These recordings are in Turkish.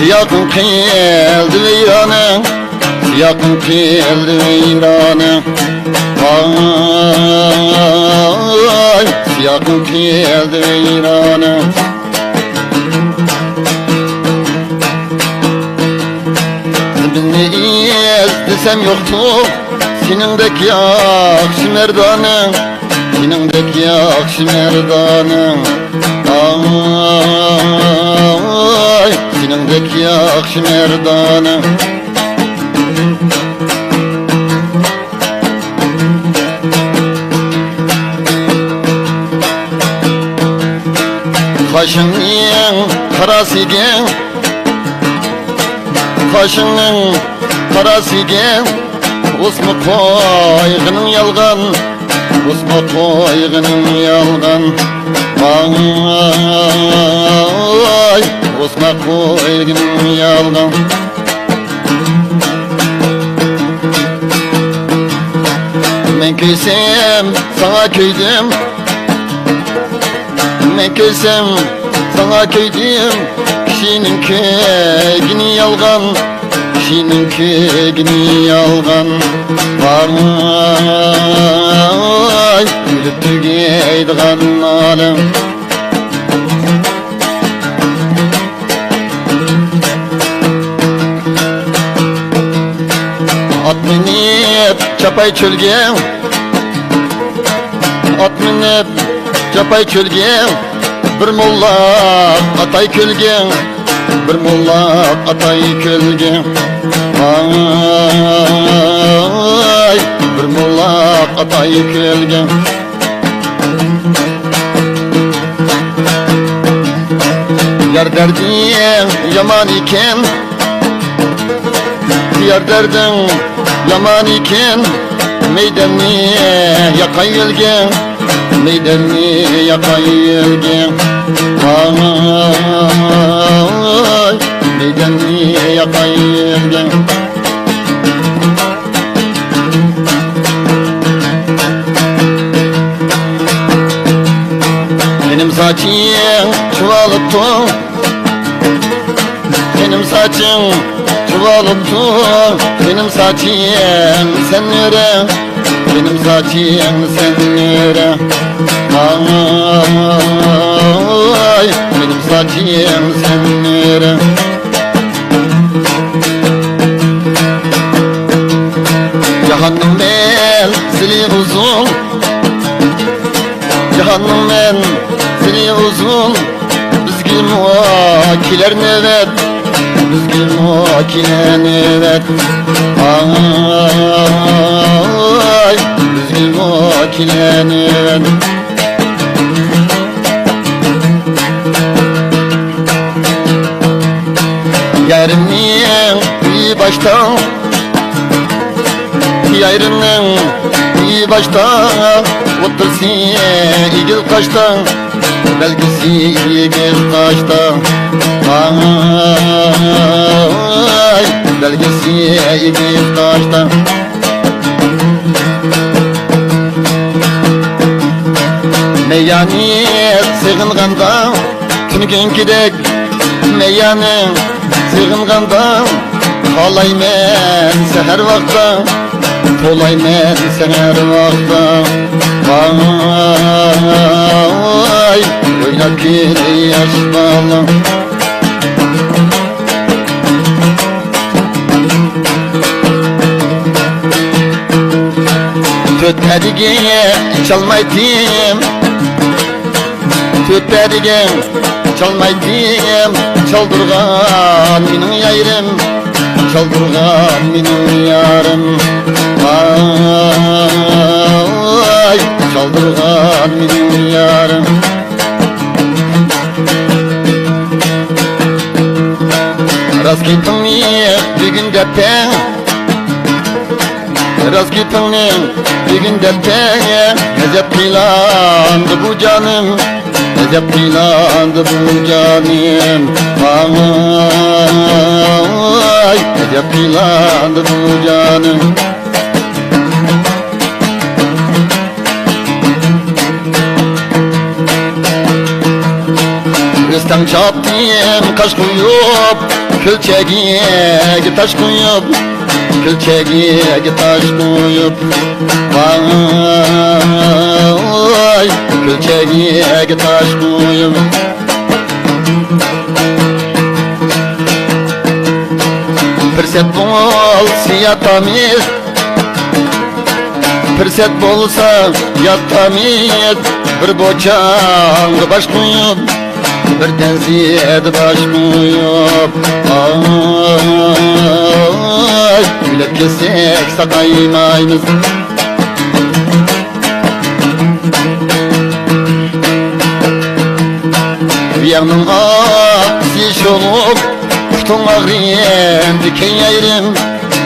Yakın keldi veyranı, yakın keldi veyranı. Vay, yakın keldi veyranı. Beni desem yoktu, senindeki yakşı merdanı, senindeki yakşı merdanı. Ay, senindeki yakşı merdanı. Kaşının karası gen, kaşının karası gen. Osma koyğının yalgan, osma koyğının yalgan. Vay, osma koyğının yalgan. Men köysem sana köydüm, men köysem sana köydüm. Kişinin kegini yalgan, kişinin kegini yalgan. Vay, gülüp tügeydiğen alem. At minip çapay çölge, at minip çapay çölge. Bir molla atay kölge, bir molla atay kölge. Vay, bir molla atay kölge. Yar derdin yaman iken, yar derdin yaman iken. Meydanı yakan yelge, meydanı yakan yelge. Vay, meydanı yakan yelge. Benim saçım çuvalıptı, benim saçım çuvalıptı. Benim saçım sen nere, benim saçım sen nere. Ay, benim saçım sen nere. Cehennem el zili uzun, cehennem el zili uzun. Bizgil muakiler nevet, bizgil muakiler nevet. Ay, bizgil muakiler nevet. Yarının iyi baştan, yarının iyi baştan. Otursun igil kaçtan, belgisi igil kaçtan. Ay, belgisi igil kaçtan. Meyyanı sığınğanda, tünükün gidek. Meyyanı sığınğanda, kalaymen seher vakta, tolaymen seher vakta. Vay, oynap gire yaş bağlam. Tötterige çalmaydım, tötterige çalmaydım. Çaldırgan minin yayrım, çaldırgan minin yarım. Vay, çaldırgan minin yarım. Rast gittin bir gün depe, rast gittin bir gün depe. Necep plandı bu canım, Necep plandı bu canım. Vay, Necep plandı bu canım. Rüstem çaptım kaş koyup, Külçeğe taş koyup, külçeğe taş koyup, vay, külçeğe taş koyup. Fırsat bolsa yatamayız, fırsat bolsa yatamayız. Bir boçanga baş koyup, bir tenziyet baş koyup, ay, gülüp kesek sakaymayız. Yanın aksi olup, Uftun ağrıyem diken yayrım,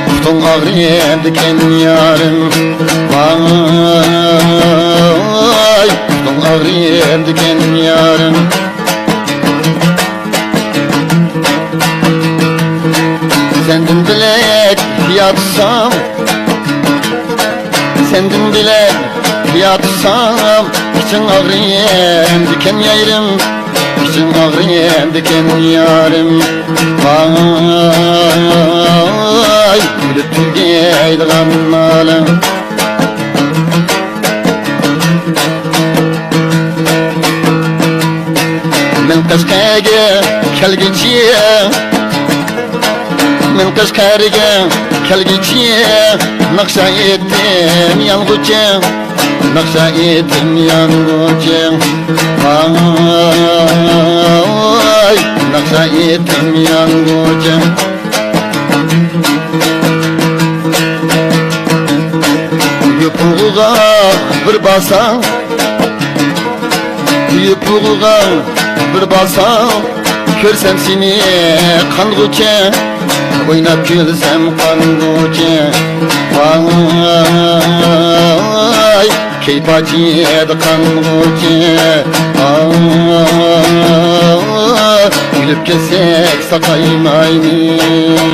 uftun ağrıyem diken yarım. Vay, uftun ağrıyem diken yarım. Sendin bilek yatsam, sendin bilek yatsam, için ağrıyem diken yayrım, için ağrıyem diken yarım. Vay, gülüp tülgeydi gammalım. Men Qashqarga kelguncha, men Qashqarga kelguncha, naqsha etdim yalg'ucha, naqsha etdim yalg'ucha. Vay, naqsha etdim yalg'ucha. Yupuğa bir basam, yupuğa bir basam, ko'rsam seni qangucha, o'ynab kulsam qangucha. Vay, kaypachi edi qangucha. Gülüp kesek sakaymaymi.